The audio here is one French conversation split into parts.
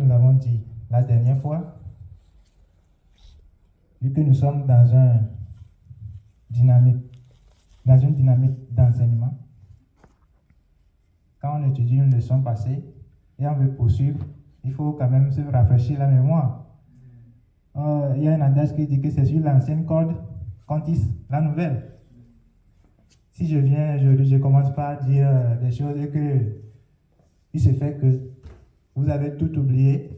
nous avons dit la dernière fois, vu que nous sommes dans une dynamique d'enseignement, quand on étudie une leçon passée et on veut poursuivre, il faut quand même se rafraîchir la mémoire. Il y a un adage qui dit que c'est sur l'ancienne corde qu'on tisse la nouvelle. Si je viens aujourd'hui, je commence par dire des choses et que il se fait que vous avez tout oublié,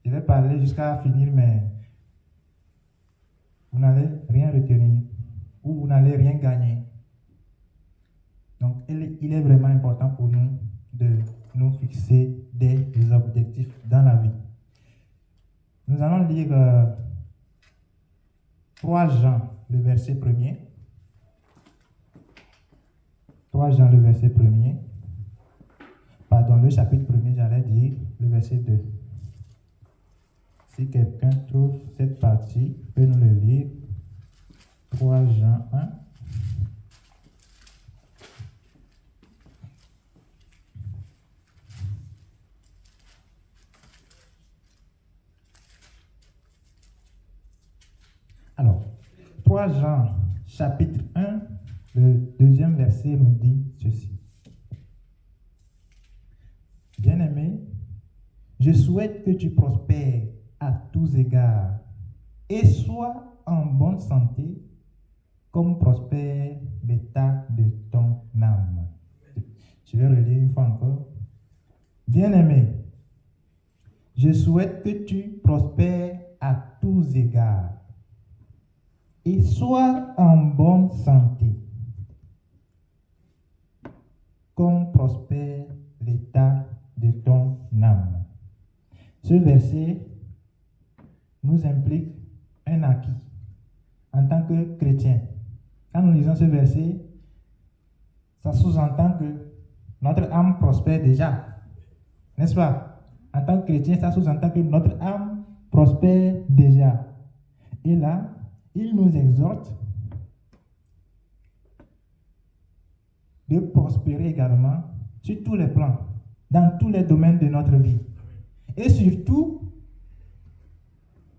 je vais parler jusqu'à finir, mais vous n'allez rien retenir ou vous n'allez rien gagner. Donc, il est vraiment important pour nous de nous fixer des objectifs dans la vie. Nous allons lire 3 Jean, le verset 1er. 3 Jean, le verset 1er. Pardon, le chapitre 1er, j'allais dire le verset 2. Si quelqu'un trouve cette partie, peut nous le lire. 3 Jean 1. Alors, 3 Jean, chapitre 1, le 2e verset nous dit ceci. Bien-aimé, je souhaite que tu prospères à tous égards et sois en bonne santé comme prospère l'état de ton âme. Je vais relire une fois encore. Bien-aimé, je souhaite que tu prospères à tous égards et sois en bonne santé comme prospère l'état de ton âme. Ce verset nous implique un acquis en tant que chrétien. Quand nous lisons ce verset, ça sous-entend que notre âme prospère déjà. N'est-ce pas? En tant que chrétien, ça sous-entend que notre âme prospère déjà. Et là, il nous exhorte de prospérer également sur tous les plans, dans tous les domaines de notre vie. Et surtout,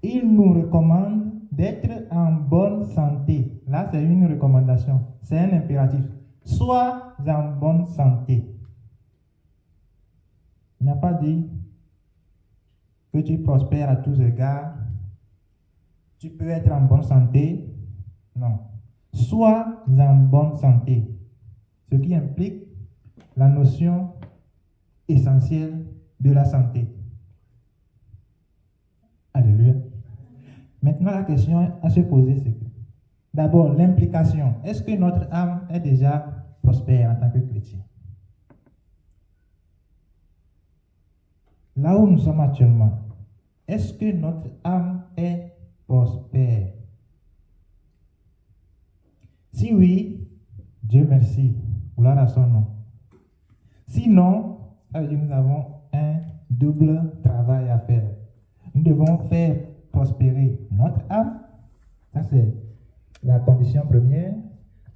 il nous recommande d'être en bonne santé. Là, c'est une recommandation, c'est un impératif. Sois en bonne santé. Il n'a pas dit que tu prospères à tous égards. Tu peux être en bonne santé. Non. Sois en bonne santé. Ce qui implique la notion essentielle de la santé. Alléluia. Maintenant, la question à se poser, c'est que, d'abord, l'implication. Est-ce que notre âme est déjà prospère en tant que chrétien? Là où nous sommes actuellement, est-ce que notre âme est prospère? Si oui, Dieu merci, gloire à son nom. Sinon, nous avons un double travail à faire. Nous devons faire prospérer notre âme, ça c'est la condition première.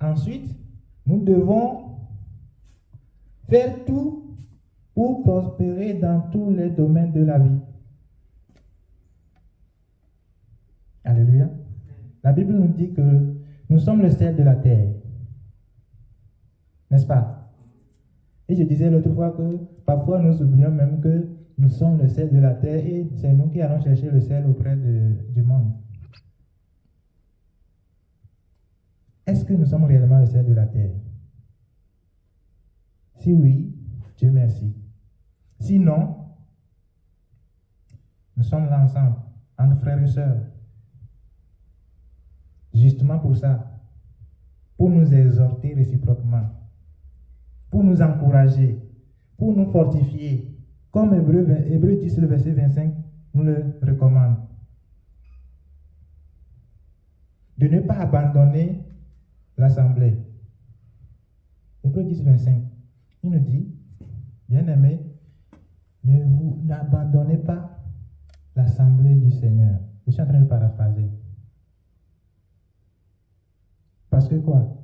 Ensuite, nous devons faire tout pour prospérer dans tous les domaines de la vie. Alléluia. La Bible nous dit que nous sommes le sel de la terre. N'est-ce pas? Et je disais l'autre fois que parfois nous oublions même que nous sommes le sel de la terre et c'est nous qui allons chercher le sel auprès du monde. Est-ce que nous sommes réellement le sel de la terre? Si oui, Dieu merci. Sinon, nous sommes là ensemble, entre frères et sœurs. Justement pour ça, pour nous exhorter réciproquement, pour nous encourager, pour nous fortifier, comme Hébreux 10, le verset 25 nous le recommande. De ne pas abandonner l'assemblée. Hébreux 10, 25, il nous dit, bien-aimés, n'abandonnez pas l'assemblée du Seigneur. Je suis en train de paraphraser. Parce que quoi?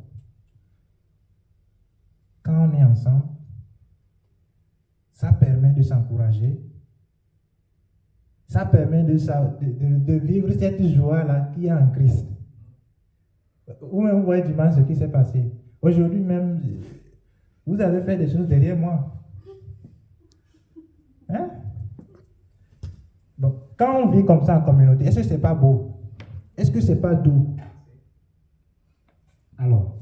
Quand on est ensemble, ça permet de s'encourager, Ça permet de vivre cette joie-là qui est en Christ. Ou même vous voyez dimanche ce qui s'est passé. Aujourd'hui même, vous avez fait des choses derrière moi. Hein? Donc, quand on vit comme ça en communauté, est-ce que ce n'est pas beau? Est-ce que ce n'est pas doux? Alors,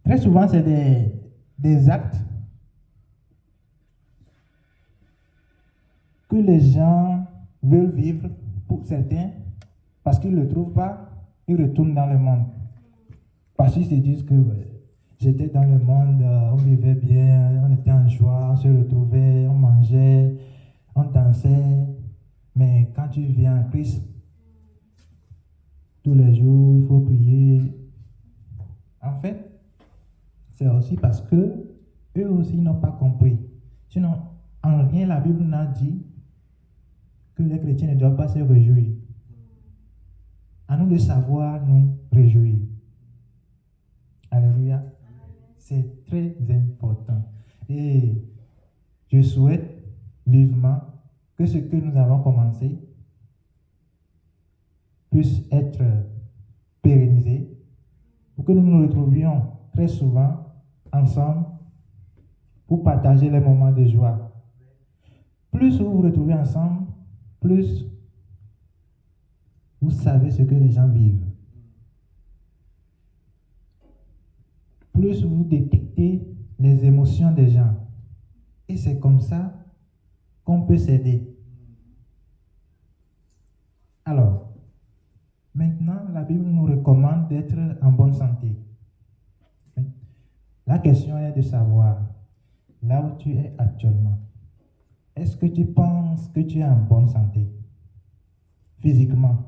très souvent, c'est des actes que les gens veulent vivre pour certains, parce qu'ils ne le trouvent pas, ils retournent dans le monde. Parce qu'ils se disent que j'étais dans le monde, on vivait bien, on était en joie, on se retrouvait, on mangeait, on dansait. Mais quand tu viens en Christ, tous les jours, il faut prier. En fait, c'est aussi parce que eux aussi n'ont pas compris. Sinon, en rien, la Bible n'a dit que les chrétiens ne doivent pas se réjouir. À nous de savoir nous réjouir. Alléluia. C'est très important. Et je souhaite vivement que ce que nous avons commencé puisse être pérennisé pour que nous nous retrouvions très souvent ensemble pour partager les moments de joie. Plus vous vous retrouvez ensemble, plus vous savez ce que les gens vivent. Plus vous détectez les émotions des gens. Et c'est comme ça qu'on peut s'aider. Alors, maintenant, la Bible nous recommande d'être en bonne santé. La question est de savoir, là où tu es actuellement, est-ce que tu penses que tu es en bonne santé? Physiquement.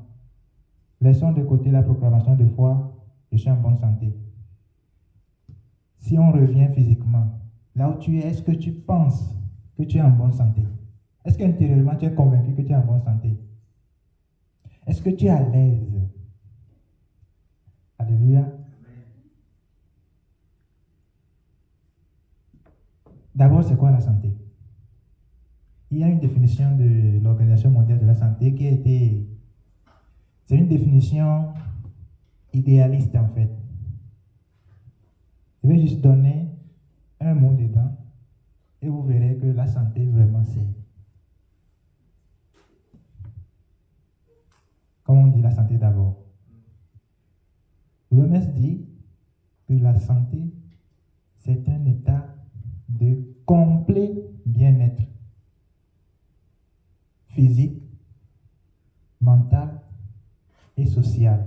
Laissons de côté la proclamation de foi, je suis en bonne santé. Si on revient physiquement, là où tu es, est-ce que tu penses que tu es en bonne santé? Est-ce qu'intérieurement tu es convaincu que tu es en bonne santé? Est-ce que tu es à l'aise? Alléluia. D'abord, c'est quoi la santé? Il y a une définition de l'Organisation mondiale de la santé qui a été... C'est une définition idéaliste en fait. Je vais juste donner un mot dedans et vous verrez que la santé vraiment c'est... Comment on dit la santé d'abord? L'OMS dit que la santé c'est un état de complet bien-être physique, mental et social.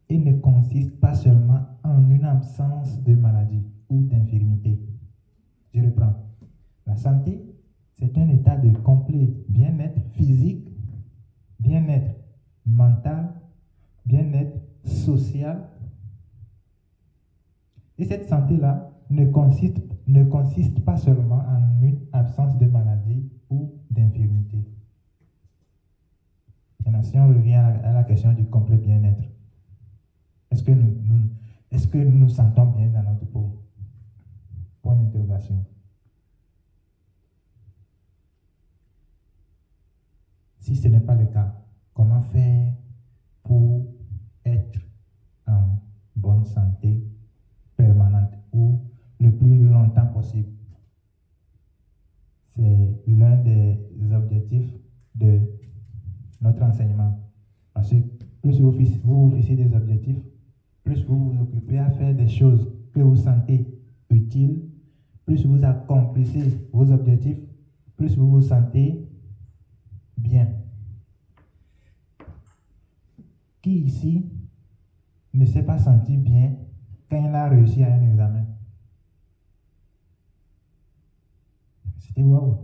Et ne consiste pas seulement en une absence de maladie ou d'infirmité. Je reprends. La santé, c'est un état de complet bien-être physique, bien-être mental, bien-être social. Et cette santé-là ne consiste pas seulement en une absence de maladie ou d'infirmité. Maintenant, si on revient à la question du complet bien-être, est-ce que nous nous sentons bien dans notre peau? Point d'interrogation. Si ce n'est pas le cas, comment faire pour être en bonne santé permanente ou le plus longtemps possible? C'est l'un des objectifs de notre enseignement. Parce que plus vous vous fixez des objectifs, plus vous vous occupez à faire des choses que vous sentez utiles, plus vous accomplissez vos objectifs, plus vous vous sentez bien. Qui ici ne s'est pas senti bien quand il a réussi à un examen? C'était waouh.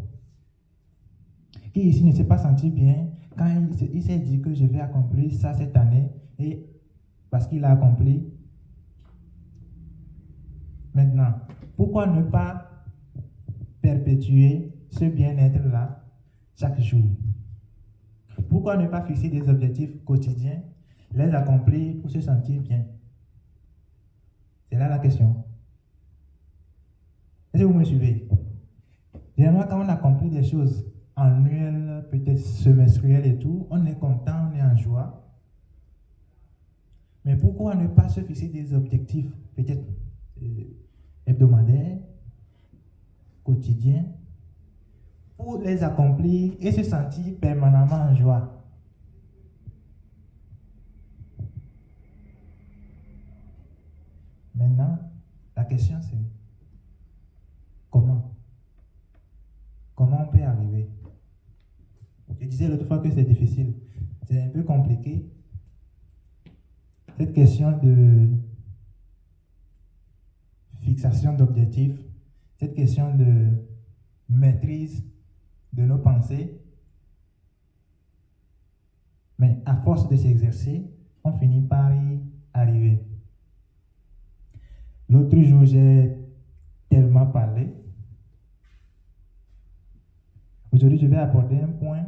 Qui ici ne s'est pas senti bien quand il s'est dit que je vais accomplir ça cette année et parce qu'il a accompli? Maintenant, pourquoi ne pas perpétuer ce bien-être-là chaque jour? Pourquoi ne pas fixer des objectifs quotidiens, les accomplir pour se sentir bien? C'est là la question. Est-ce que vous me suivez? Généralement, quand on accomplit des choses annuelles, peut-être semestrielles et tout, on est content, on est en joie. Mais pourquoi ne pas se fixer des objectifs, peut-être hebdomadaires, quotidiens, pour les accomplir et se sentir permanemment en joie? Maintenant, la question c'est comment? Comment on peut y arriver? Je disais l'autre fois que c'est difficile. C'est un peu compliqué. Cette question de fixation d'objectifs, cette question de maîtrise de nos pensées, mais à force de s'exercer, on finit par y arriver. L'autre jour, j'ai tellement parlé. Aujourd'hui, je vais aborder un point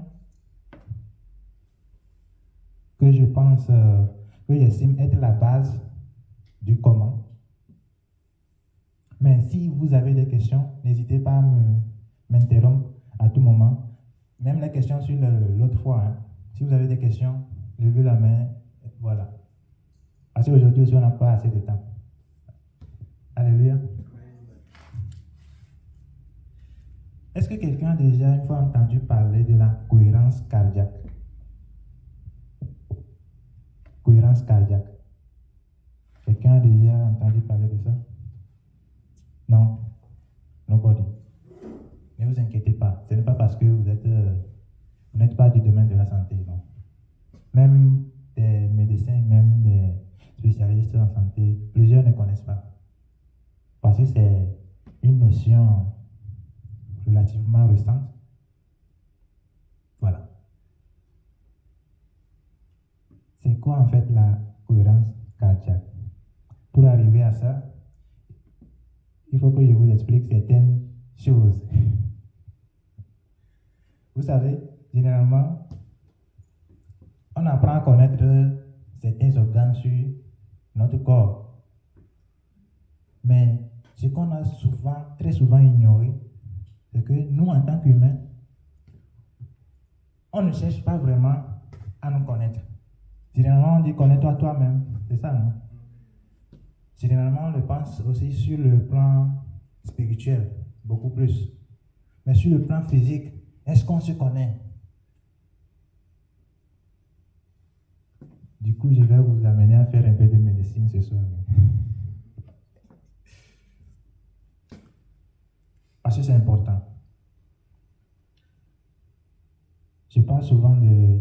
que je pense, que j'estime être la base du comment. Mais si vous avez des questions, n'hésitez pas à m'interrompre à tout moment. Même les questions sur l'autre fois. Hein. Si vous avez des questions, levez la main. Voilà. Parce qu'aujourd'hui aussi, on n'a pas assez de temps. Alléluia. Est-ce que quelqu'un a déjà une fois entendu parler de la cohérence cardiaque? Cohérence cardiaque. Quelqu'un a déjà entendu parler de ça? Non? Nobody. Ne vous inquiétez pas. Ce n'est pas parce que vous n'êtes pas du domaine de la santé. Non. Même des médecins, même des spécialistes en santé, plusieurs ne connaissent pas. Parce que c'est une notion relativement récente. Voilà. C'est quoi en fait la cohérence cardiaque? Pour arriver à ça, il faut que je vous explique certaines choses. Vous savez, généralement, on apprend à connaître certains organes sur notre corps. Mais ce qu'on a très souvent ignoré, c'est que nous, en tant qu'humains, on ne cherche pas vraiment à nous connaître. Généralement, on dit connais-toi toi-même. C'est ça, non? Généralement, on le pense aussi sur le plan spirituel, beaucoup plus. Mais sur le plan physique, est-ce qu'on se connaît? Du coup, je vais vous amener à faire un peu de médecine ce soir. Parce que c'est important. Je parle souvent de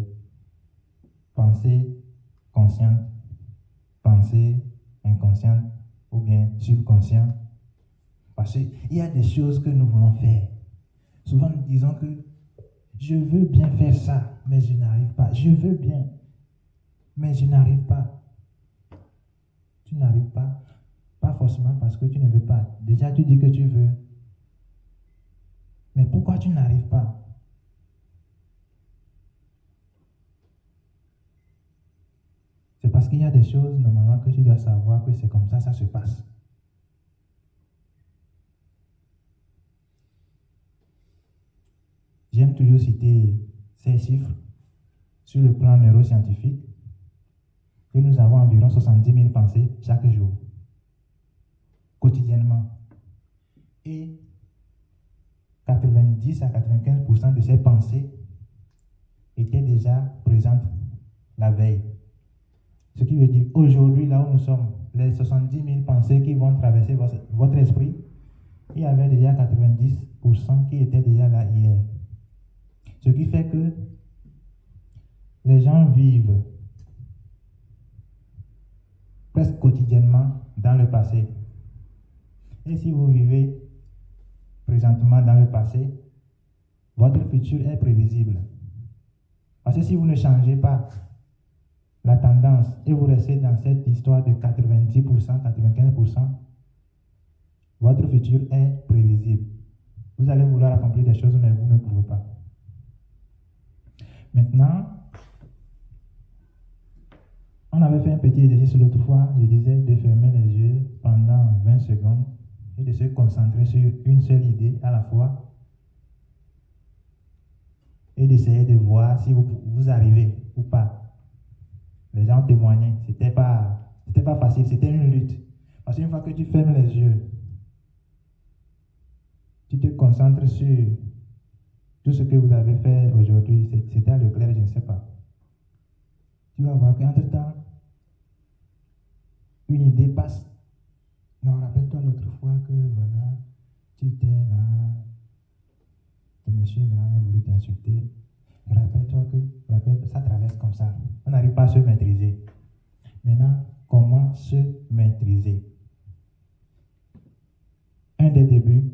pensée consciente, pensée inconsciente ou bien subconsciente. Parce qu'il y a des choses que nous voulons faire. Souvent, nous disons que je veux bien faire ça, mais je n'arrive pas. Je veux bien, mais je n'arrive pas. Tu n'arrives pas, pas forcément parce que tu ne veux pas. Déjà, tu dis que tu veux. Mais pourquoi tu n'arrives pas? C'est parce qu'il y a des choses, normalement, que tu dois savoir que c'est comme ça se passe. J'aime toujours citer ces chiffres sur le plan neuroscientifique, que nous avons environ 70 000 pensées chaque jour, quotidiennement. Et 90 à 95% de ces pensées étaient déjà présentes la veille. Ce qui veut dire aujourd'hui, là où nous sommes, les 70 000 pensées qui vont traverser votre esprit, il y avait déjà 90% qui étaient déjà là hier. Ce qui fait que les gens vivent presque quotidiennement dans le passé. Et si vous vivez présentement dans le passé, votre futur est prévisible. Parce que si vous ne changez pas la tendance et vous restez dans cette histoire de 90%, 95%, votre futur est prévisible. Vous allez vouloir accomplir des choses, mais vous ne pouvez pas. Maintenant, on avait fait un petit exercice l'autre fois, je disais de fermer les yeux pendant 20 secondes et de se concentrer sur une seule idée à la fois et d'essayer de voir si vous arrivez ou pas. Les gens témoignaient. C'était pas facile, c'était une lutte. Parce qu'une fois que tu fermes les yeux, tu te concentres sur tout ce que vous avez fait aujourd'hui. C'était à Leclerc, je ne sais pas. Tu vas voir qu'entre-temps, une idée passe. Non, rappelle-toi l'autre fois que voilà, tu étais là, ce monsieur-là a voulu t'insulter. Rappelle-toi que ça traverse comme ça. On n'arrive pas à se maîtriser. Maintenant, comment se maîtriser? Un des débuts,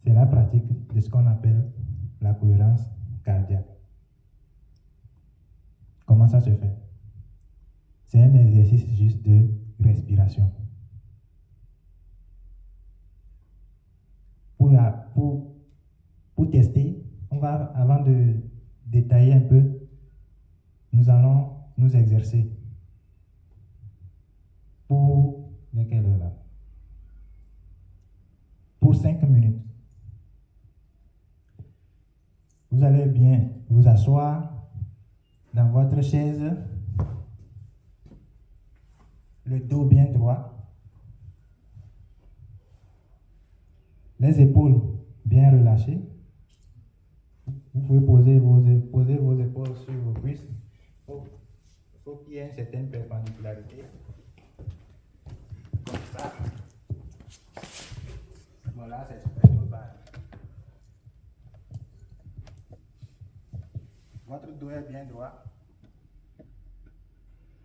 c'est la pratique de ce qu'on appelle la cohérence cardiaque. Comment ça se fait? C'est un exercice juste de respiration. Pour tester, on va, avant de détailler un peu, nous allons nous exercer. Pour lesquelles heures là? Pour 5 minutes. Vous allez bien vous asseoir dans votre chaise, le dos bien droit, les épaules bien relâchées. Vous pouvez poser vos épaules sur vos cuisses. Il faut qu'il y ait une certaine perpendicularirité. Comme ça. Voilà, c'est super global. Votre dos est bien droit.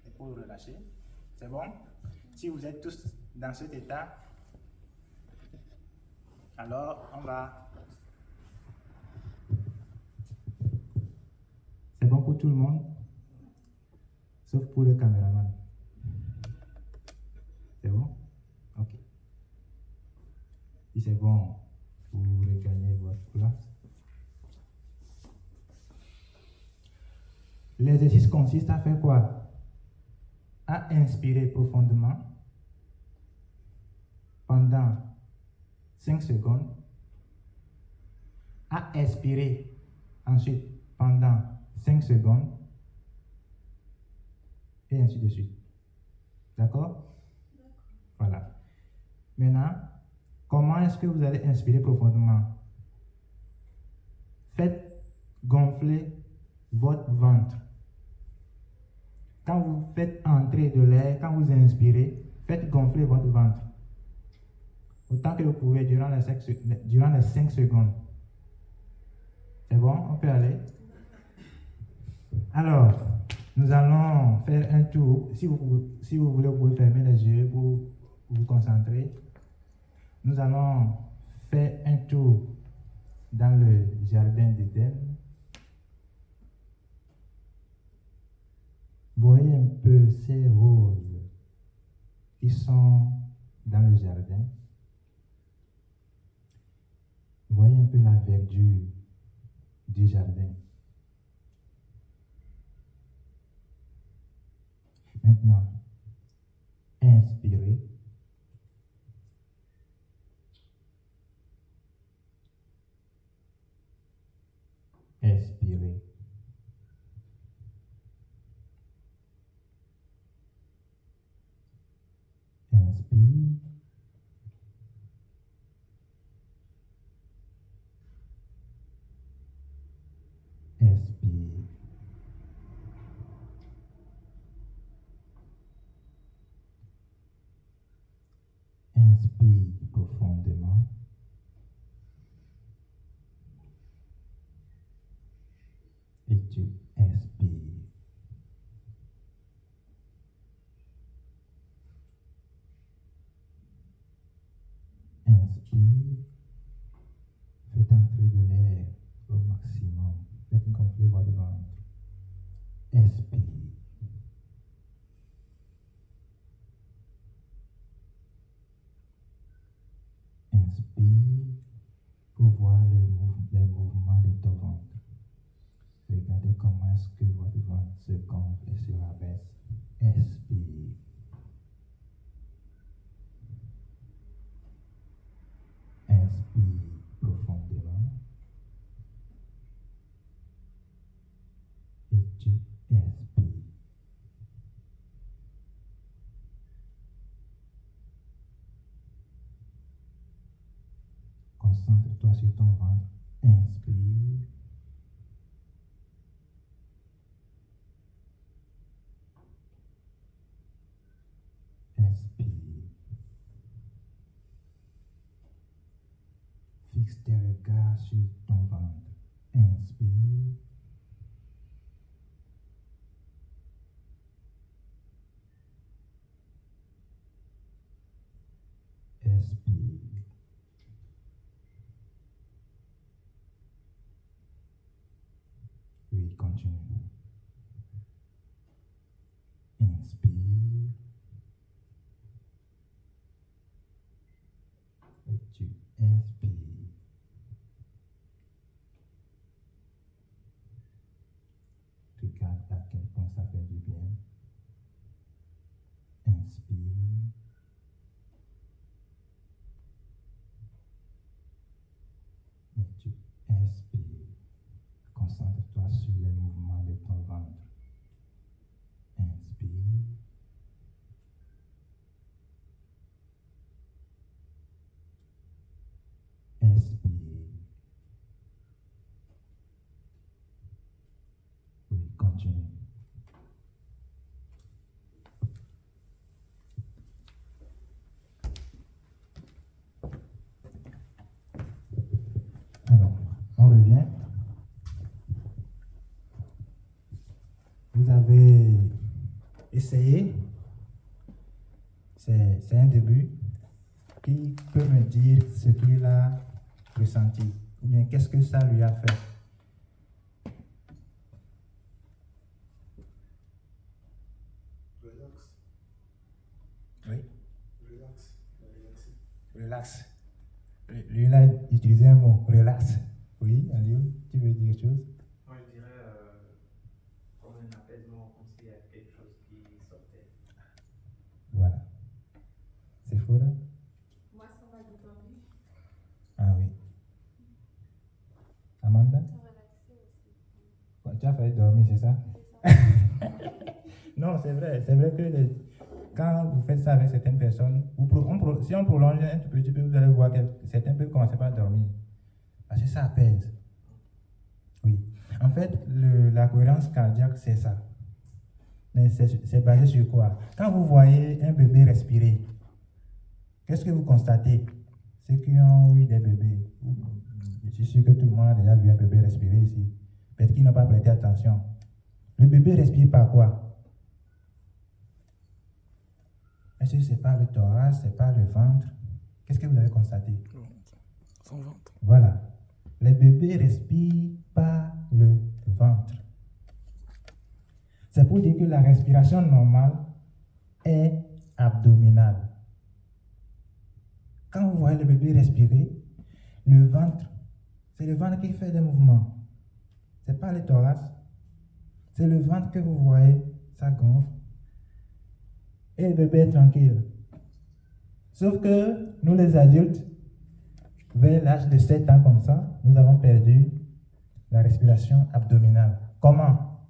Épaules relâchées. C'est bon? Si vous êtes tous dans cet état, alors on va... C'est bon pour tout le monde, sauf pour le caméraman. C'est bon? Ok. Si c'est bon, vous regagnez votre place. L'exercice consiste à faire quoi? À inspirer profondément pendant 5 secondes, à expirer ensuite pendant 5 secondes, et ainsi de suite. D'accord? Voilà. Maintenant, comment est-ce que vous allez inspirer profondément? Faites gonfler votre ventre. Quand vous faites entrer de l'air, quand vous inspirez, faites gonfler votre ventre. Autant que vous pouvez durant les 5 secondes. C'est bon? On peut aller? Alors, nous allons faire un tour. Si vous voulez, vous pouvez fermer les yeux pour vous concentrer. Nous allons faire un tour dans le jardin d'Éden. Voyez un peu ces roses qui sont dans le jardin. Voyez un peu la verdure du jardin. Maintenant, inspirez. Expirez. Inspire. Expire. Inspire profondément. Et tu expires. Inspire. Faites entrer de l'air au maximum. Faites gonfler votre ventre. Expire. Inspire pour voir les mouvements de ton ventre. Regardez comment est-ce que votre ventre se gonfle et se rabaisse. Expire. Inspire profondément. Concentre-toi sur ton ventre. Inspire. Expire. Fixe tes regards sur ton ventre. Inspire. Expire. Oui, continue. Inspire. Et tu expires. Regarde à quel point ça fait du bien. Inspire. Et tu expires. Concentre-toi sur les mouvements de ton ventre. Inspire. Expire. Oui, continue. Alors, on revient. Vous avez essayé. C'est un début. Qui peut me dire ce qu'il a ressenti? Ou bien qu'est-ce que ça lui a fait? Relax. Oui. Relax. Relaxer. Relax. Lui, il a utilisé un mot, relax. Oui, Aliou, tu veux dire quelque chose? Moi, je dirais comme un apaisement, comme s'il y a quelque chose qui sortait. Voilà. C'est faux là? Moi, ça m'a détendu. Ah oui. Amanda? Ça relaxé aussi. Ouais, tu as failli dormir, c'est ça? C'est ça. Non, c'est vrai. C'est vrai que quand vous faites ça avec certaines personnes, si on prolonge un tout petit peu, vous allez voir que certains peuvent commencer par dormir. Parce que ça apaise. Oui. En fait, la cohérence cardiaque, c'est ça. Mais c'est basé sur quoi? Quand vous voyez un bébé respirer, qu'est-ce que vous constatez? Ceux qui ont eu des bébés, je suis sûr que tout le monde a déjà vu un bébé respirer ici. Peut-être qu'ils n'ont pas prêté attention. Le bébé respire par quoi? Est-ce que ce n'est pas le thorax, ce n'est pas le ventre? Qu'est-ce que vous avez constaté? Son ventre. Voilà. Les bébés respirent par le ventre. C'est pour dire que la respiration normale est abdominale. Quand vous voyez le bébé respirer, le ventre, c'est le ventre qui fait des mouvements. Ce n'est pas le thorax. C'est le ventre que vous voyez, ça gonfle. Et le bébé est tranquille. Sauf que nous les adultes, vers l'âge de 7 ans comme ça, nous avons perdu la respiration abdominale. Comment?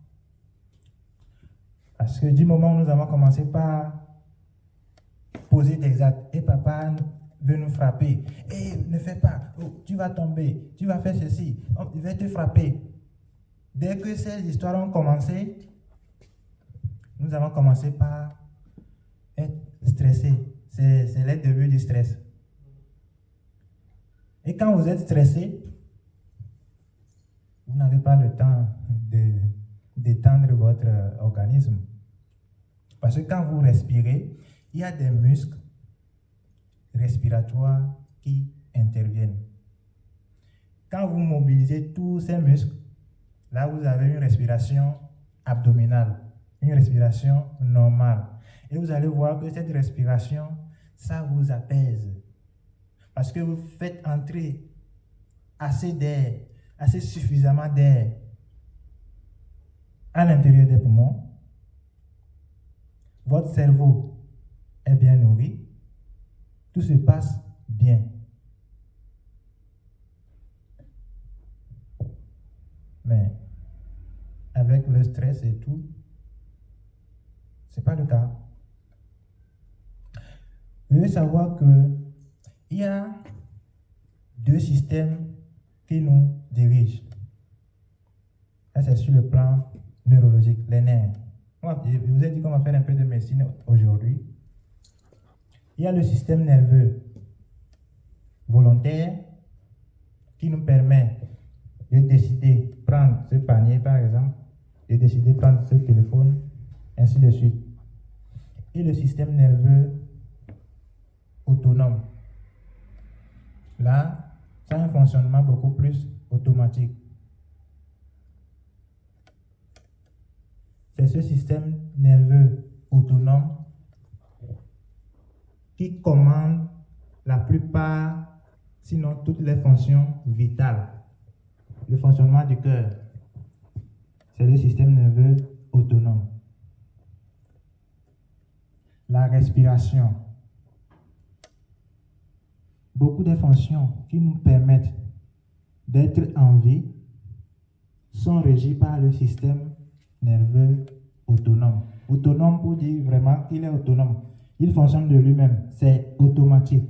Parce que du moment où nous avons commencé par poser des actes, et papa veut nous frapper, et ne fais pas, oh, tu vas tomber, tu vas faire ceci, oh, il va te frapper. Dès que ces histoires ont commencé, nous avons commencé par être stressés. C'est le début du stress. Et quand vous êtes stressé, vous n'avez pas le temps de détendre votre organisme. Parce que quand vous respirez, il y a des muscles respiratoires qui interviennent. Quand vous mobilisez tous ces muscles, là vous avez une respiration abdominale, une respiration normale. Et vous allez voir que cette respiration, ça vous apaise. Parce que vous faites entrer assez d'air, assez suffisamment d'air à l'intérieur des poumons. Votre cerveau est bien nourri. Tout se passe bien. Mais avec le stress et tout, ce n'est pas le cas. Vous devez savoir qu'il y a deux systèmes qui nous dirigent. Ça, c'est sur le plan neurologique, les nerfs. Je vous ai dit qu'on va faire un peu de médecine aujourd'hui. Il y a le système nerveux volontaire qui nous permet de décider prendre ce panier, par exemple, de décider prendre ce téléphone, ainsi de suite. Et le système nerveux autonome. Là, ça a un fonctionnement beaucoup plus automatique. C'est ce système nerveux autonome qui commande la plupart, sinon toutes les fonctions vitales. Le fonctionnement du cœur, c'est le système nerveux autonome. La respiration. Beaucoup de fonctions qui nous permettent d'être en vie sont régies par le système nerveux autonome. Autonome pour dire vraiment qu'il est autonome. Il fonctionne de lui-même. C'est automatique.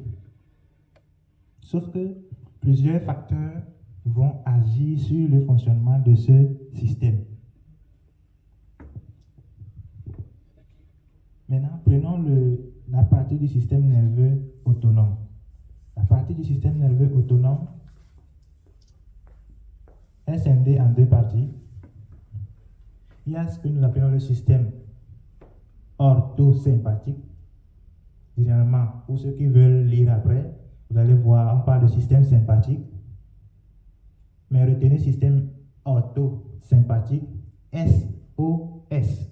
Sauf que plusieurs facteurs vont agir sur le fonctionnement de ce système. Maintenant, prenons la partie du système nerveux autonome. La partie du système nerveux autonome est scindée en deux parties. Il y a ce que nous appelons le système orthosympathique. Généralement, pour ceux qui veulent lire après, vous allez voir, on parle de système sympathique. Mais retenez le système orthosympathique, SOS.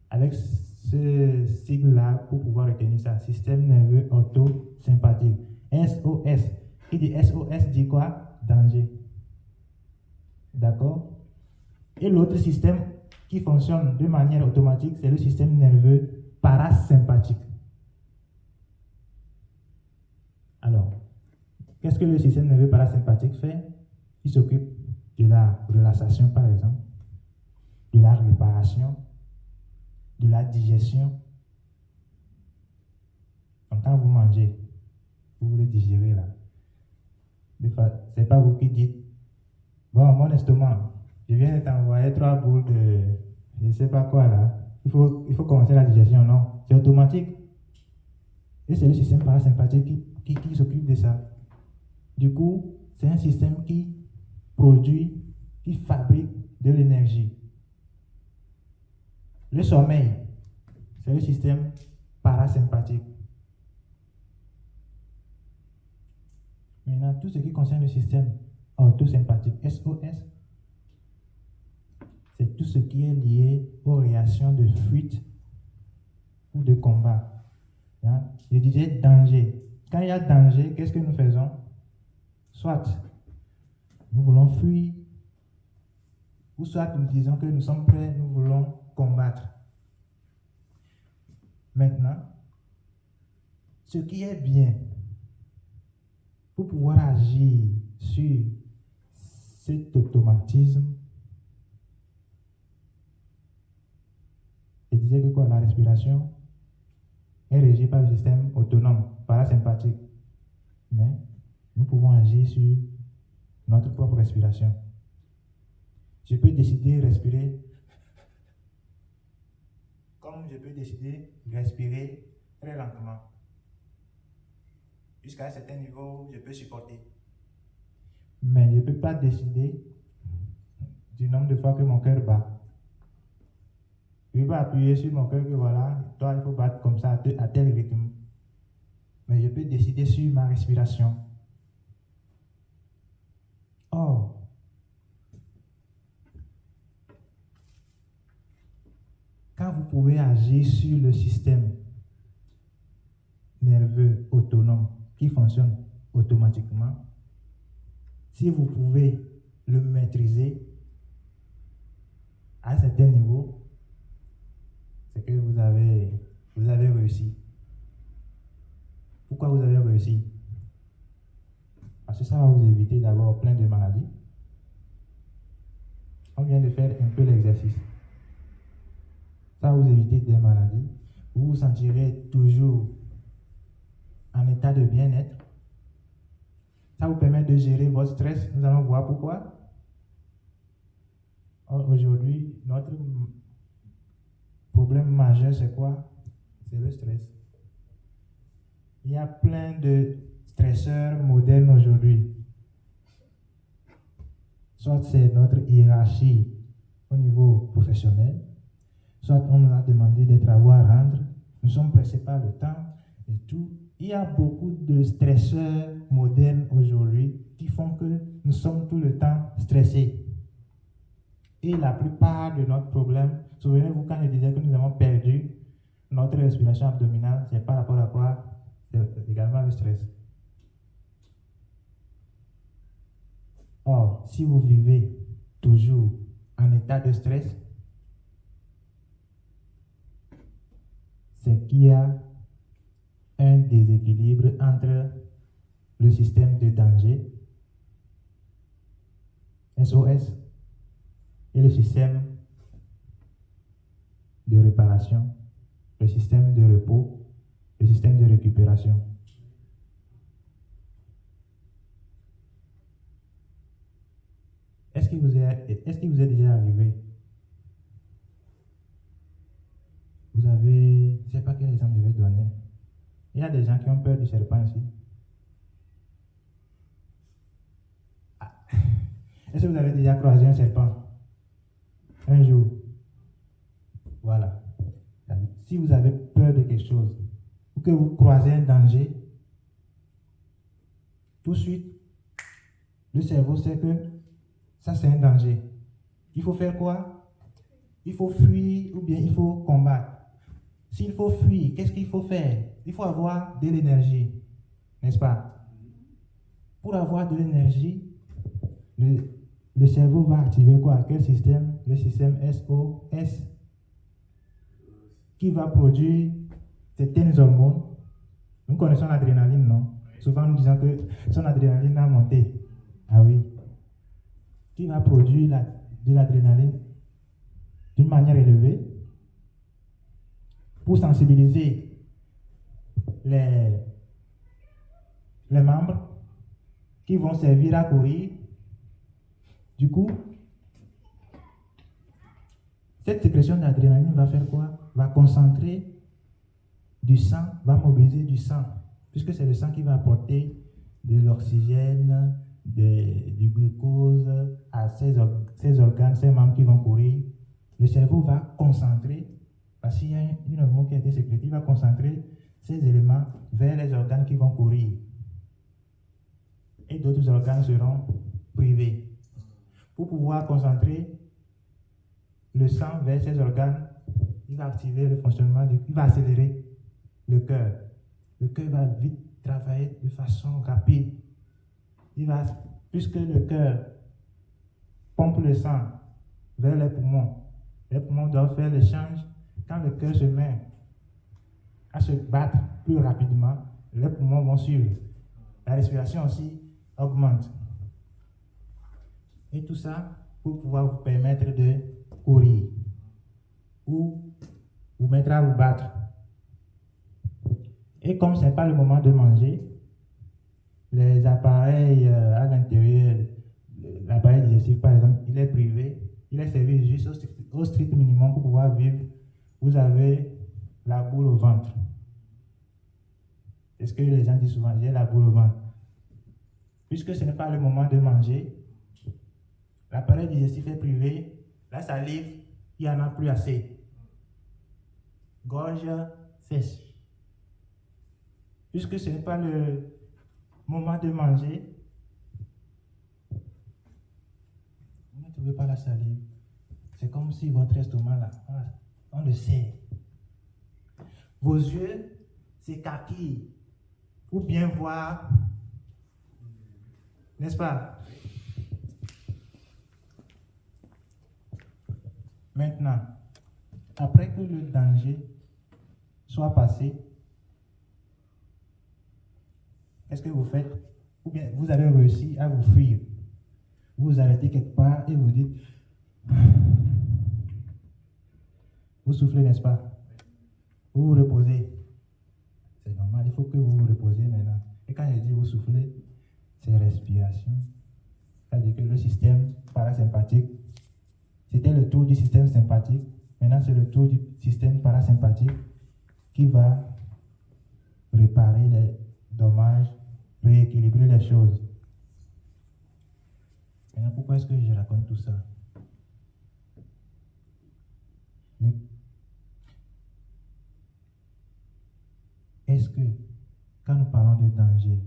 Avec ce sigle-là, pour pouvoir retenir ça, système nerveux orthosympathique. SOS. Qui dit SOS dit quoi? Danger. D'accord? Et l'autre système qui fonctionne de manière automatique, c'est le système nerveux parasympathique. Alors, qu'est-ce que le système nerveux parasympathique fait? Il s'occupe de la relaxation, par exemple, de la réparation, de la digestion. Donc, quand vous mangez, vous voulez digérer là. C'est pas vous qui dites, bon, mon estomac, je viens de t'envoyer 3 boules de je ne sais pas quoi là. Il faut commencer la digestion, non. C'est automatique. Et c'est le système parasympathique qui s'occupe de ça. Du coup, c'est un système qui produit, qui fabrique de l'énergie. Le sommeil, c'est le système parasympathique. Maintenant, tout ce qui concerne le système orthosympathique, SOS, c'est tout ce qui est lié aux réactions de fuite ou de combat. Hein? Je disais danger. Quand il y a danger, qu'est-ce que nous faisons? Soit nous voulons fuir, ou soit nous disons que nous sommes prêts, nous voulons combattre. Maintenant, ce qui est bien pour pouvoir agir sur cet automatisme, je disais que quoi? La respiration est régie par le système autonome, parasympathique. Mais nous pouvons agir sur notre propre respiration. Je peux décider de respirer comme je peux décider de respirer très lentement. Jusqu'à un certain niveau, je peux supporter. Mais je ne peux pas décider du nombre de fois que mon cœur bat. Je ne peux pas appuyer sur mon cœur que voilà, toi il faut battre comme ça à tel rythme. Mais je peux décider sur ma respiration. Or, quand vous pouvez agir sur le système nerveux autonome qui fonctionne automatiquement, si vous pouvez le maîtriser à un certain niveau, c'est que vous avez réussi. Pourquoi vous avez réussi? Parce que ça va vous éviter d'avoir plein de maladies. On vient de faire un peu l'exercice. Ça va vous éviter des maladies. Vous vous sentirez toujours en état de bien-être. Ça vous permet de gérer votre stress. Nous allons voir pourquoi. Aujourd'hui, notre problème majeur, c'est quoi? C'est le stress. Il y a plein de stresseurs modernes aujourd'hui. Soit c'est notre hiérarchie au niveau professionnel, soit on nous a demandé des travaux à rendre, nous sommes pressés par le temps et tout. Il y a beaucoup de stresseurs modernes aujourd'hui qui font que nous sommes tout le temps stressés. Et la plupart de notre problème, souvenez-vous quand je disais que nous avons perdu notre respiration abdominale, c'est par rapport à quoi? C'est également le stress. Or, si vous vivez toujours en état de stress, c'est qu'il y a un déséquilibre entre le système de danger, SOS, et le système de réparation, le système de repos, le système de récupération. Est-ce qu'il vous est déjà arrivé? Vous avez, je ne sais pas quel exemple je vais donner. Il y a des gens qui ont peur du serpent ici. Ah. Est-ce que vous avez déjà croisé un serpent? Un jour. Voilà. Si vous avez peur de quelque chose, ou que vous croisez un danger, tout de suite, le cerveau sait que ça c'est un danger. Il faut faire quoi? Il faut fuir ou bien il faut combattre. S'il faut fuir, qu'est-ce qu'il faut faire? Il faut avoir de l'énergie, n'est-ce pas? Pour avoir de l'énergie, le cerveau va activer quoi? Quel système? Le système SOS qui va produire certaines hormones. Nous connaissons l'adrénaline, non? Souvent nous disons que son adrénaline a monté. Ah oui. Qui va produire de l'adrénaline d'une manière élevée pour sensibiliser les membres qui vont servir à courir. Du coup, cette sécrétion d'adrénaline va faire quoi? Va concentrer du sang, va mobiliser du sang, puisque c'est le sang qui va apporter de l'oxygène, du glucose à ces organes, ces membres qui vont courir. Le cerveau va concentrer, parce qu'il y a une hormone qui a été sécrétée, il va concentrer ces éléments vers les organes qui vont courir. Et d'autres organes seront privés. Pour pouvoir concentrer le sang vers ces organes, il va activer le fonctionnement, il va accélérer le cœur. Le cœur va vite travailler de façon rapide. Puisque le cœur pompe le sang vers les poumons doivent faire l'échange. Quand le cœur se met à se battre plus rapidement, les poumons vont suivre. La respiration aussi augmente. Et tout ça pour pouvoir vous permettre de courir ou vous mettre à vous battre. Et comme ce n'est pas le moment de manger, les appareils à l'intérieur, l'appareil digestif par exemple, il est privé, il est servi juste au strict minimum pour pouvoir vivre. Vous avez la boule au ventre. C'est ce que les gens disent souvent, j'ai la boule au ventre. Puisque ce n'est pas le moment de manger, l'appareil digestif est privé, la salive, il n'y en a plus assez. Gorge sèche. Puisque ce n'est pas le moment de manger, vous ne trouvez pas la salive. C'est comme si votre estomac là, on le sait. Vos yeux s'écarquillent pour bien voir, n'est-ce pas? Maintenant, après que le danger soit passé, qu'est-ce que vous faites? Ou bien vous avez réussi à vous fuir. Vous vous arrêtez quelque part et vous dites, vous soufflez, n'est-ce pas? Vous vous reposez. C'est normal, il faut que vous vous reposiez maintenant. Et quand je dis vous soufflez, ses respirations. C'est-à-dire que le système parasympathique, c'était le tour du système sympathique. Maintenant, c'est le tour du système parasympathique qui va réparer les dommages, rééquilibrer les choses. Maintenant, pourquoi est-ce que je raconte tout ça? Est-ce que, quand nous parlons de danger,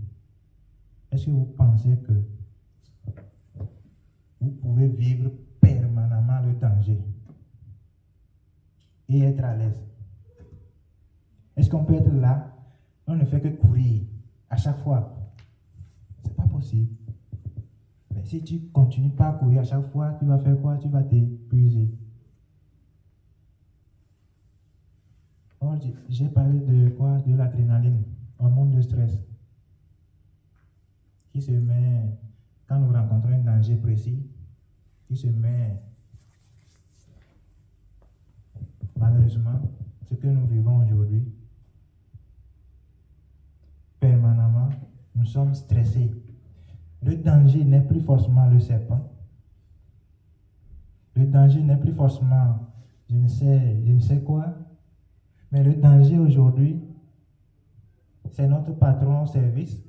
est-ce que vous pensez que vous pouvez vivre permanemment le danger et être à l'aise? Est-ce qu'on peut être là, on ne fait que courir à chaque fois? C'est pas possible. Mais si tu continues pas à courir à chaque fois, tu vas faire quoi? Tu vas t'épuiser. Or, j'ai parlé de quoi? De l'adrénaline, hormone de stress, qui se met, quand nous rencontrons un danger précis, qui se met, malheureusement, ce que nous vivons aujourd'hui, permanemment, nous sommes stressés. Le danger n'est plus forcément le serpent. Le danger n'est plus forcément, je ne sais quoi. Mais le danger aujourd'hui, c'est notre patron au service.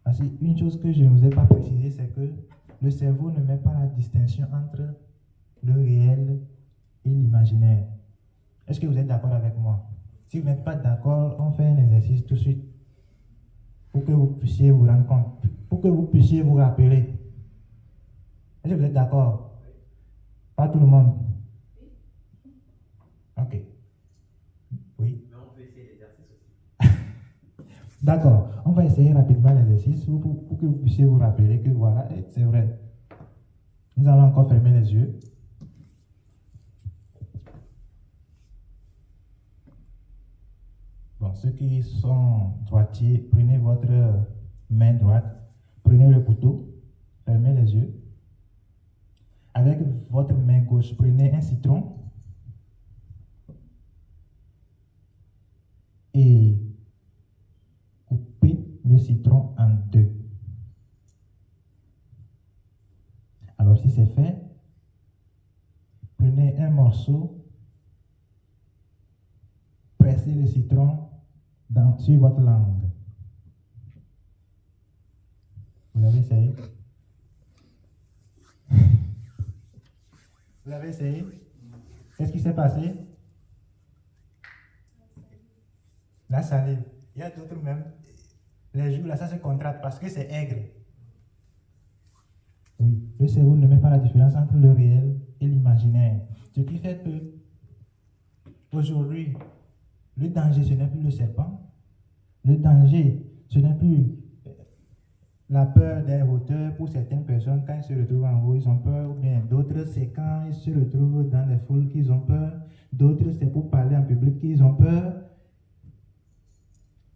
Parce qu'une chose que je ne vous ai pas précisé, c'est que le cerveau ne met pas la distinction entre le réel et l'imaginaire. Est-ce que vous êtes d'accord avec moi? Si vous n'êtes pas d'accord, on fait un exercice tout de suite pour que vous puissiez vous rendre compte, pour que vous puissiez vous rappeler. Est-ce que vous êtes d'accord? Pas tout le monde. Ok. Oui. Mais on peut essayer l'exercice aussi. D'accord. On va essayer rapidement l'exercice pour que vous puissiez vous rappeler que voilà, c'est vrai. Nous allons encore fermer les yeux. Bon, ceux qui sont droitiers, prenez votre main droite, prenez le couteau, fermez les yeux. Avec votre main gauche, prenez un citron et coupez le citron en deux. Alors, si c'est fait, prenez un morceau, pressez le citron sur votre langue. Vous l'avez essayé? Vous l'avez essayé? Qu'est-ce qui s'est passé? La salive. Il y a d'autres même. Les joues là, ça se contracte parce que c'est aigre. Oui, le cerveau ne met pas la différence entre le réel et l'imaginaire. Ce qui fait que aujourd'hui, le danger, ce n'est plus le serpent. Le danger, ce n'est plus la peur des hauteurs. Pour certaines personnes, quand ils se retrouvent en haut, ils ont peur. Ou bien d'autres, c'est quand ils se retrouvent dans les foules qu'ils ont peur. D'autres, c'est pour parler en public qu'ils ont peur.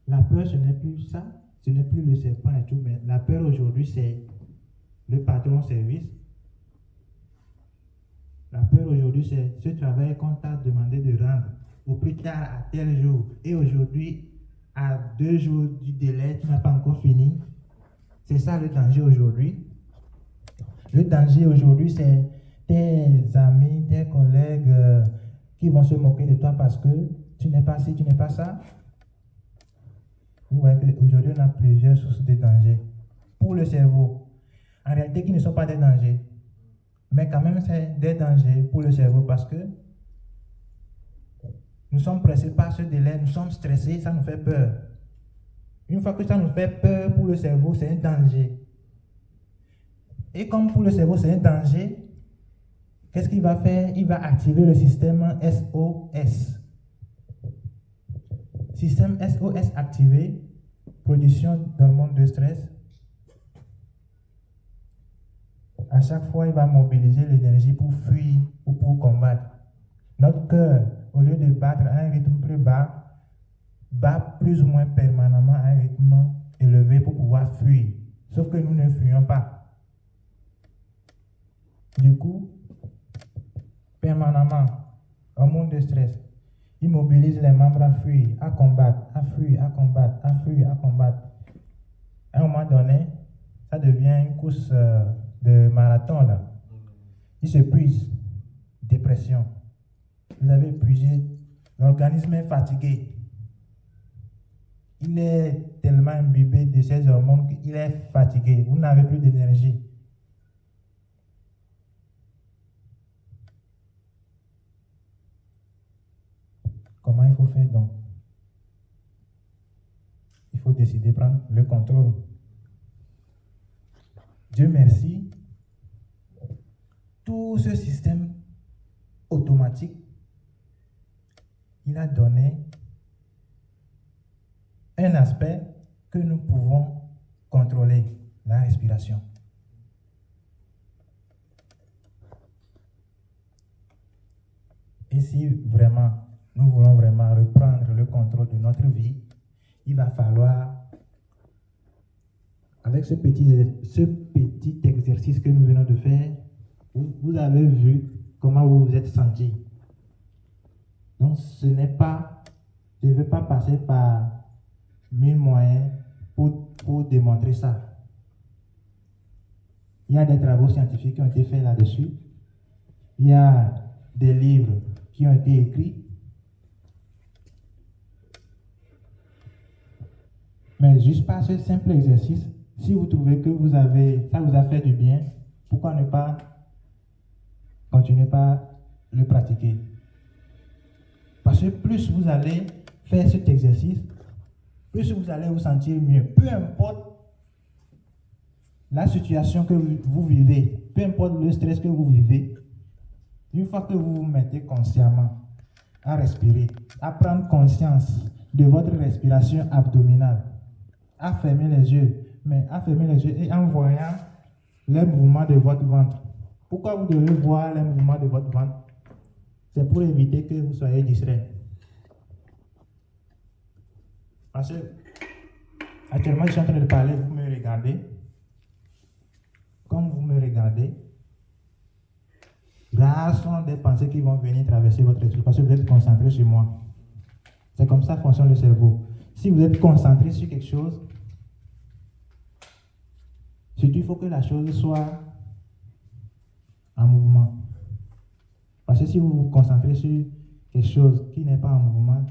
La peur, ce n'est plus ça. Ce n'est plus le serpent et tout. Mais la peur aujourd'hui, c'est le patron service. La peur aujourd'hui, c'est ce travail qu'on t'a demandé de rendre au plus tard à tel jour. Et aujourd'hui, à 2 jours du délai, tu n'as pas encore fini. C'est ça le danger aujourd'hui. Le danger aujourd'hui, c'est tes amis, tes collègues qui vont se moquer de toi parce que tu n'es pas ci, tu n'es pas ça. Vous voyez qu'aujourd'hui, on a plusieurs sources de danger pour le cerveau. En réalité, qui ne sont pas des dangers. Mais quand même, c'est des dangers pour le cerveau parce que nous sommes pressés par ce délai, nous sommes stressés, ça nous fait peur. Une fois que ça nous fait peur pour le cerveau, c'est un danger. Et comme pour le cerveau, c'est un danger, qu'est-ce qu'il va faire? Il va activer le système SOS. Système SOS activé, production d'hormones de stress. À chaque fois, il va mobiliser l'énergie pour fuir ou pour combattre. Notre cœur, au lieu de battre à un rythme plus bas, bat plus ou moins permanemment à un rythme élevé pour pouvoir fuir. Sauf que nous ne fuyons pas. Du coup, permanemment, hormone de stress, il mobilise les membres à fuir, à combattre, à fuir, à combattre, à fuir, à combattre. À un moment donné, ça devient une course de marathon là. Il s'épuise, dépression. Vous avez épuisé, l'organisme est fatigué. Il est tellement imbibé de ces hormones qu'il est fatigué. Vous n'avez plus d'énergie. Comment il faut faire donc? Il faut décider de prendre le contrôle. Dieu merci, tout ce système automatique, il a donné un aspect que nous pouvons contrôler, la respiration. Et si vraiment, nous voulons vraiment reprendre le contrôle de notre vie, il va falloir, avec ce petit exercice que nous venons de faire, vous avez vu comment vous vous êtes senti. Donc ce n'est pas, je ne veux pas passer par 1000 moyens pour démontrer ça. Il y a des travaux scientifiques qui ont été faits là-dessus. Il y a des livres qui ont été écrits. Mais juste par ce simple exercice, si vous trouvez que ça vous a fait du bien, pourquoi ne pas continuer par le pratiquer? Parce que plus vous allez faire cet exercice, plus vous allez vous sentir mieux. Peu importe la situation que vous vivez, peu importe le stress que vous vivez, une fois que vous vous mettez consciemment à respirer, à prendre conscience de votre respiration abdominale, à fermer les yeux, et en voyant les mouvements de votre ventre. Pourquoi vous devez voir les mouvements de votre ventre? C'est pour éviter que vous soyez distrait. Parce que actuellement, je suis en train de parler, vous me regardez. Comme vous me regardez, rares sont des pensées qui vont venir traverser votre esprit parce que vous êtes concentré sur moi. C'est comme ça que fonctionne le cerveau. Si vous êtes concentré sur quelque chose, surtout il faut que la chose soit en mouvement. Parce que si vous vous concentrez sur quelque chose qui n'est pas en mouvement,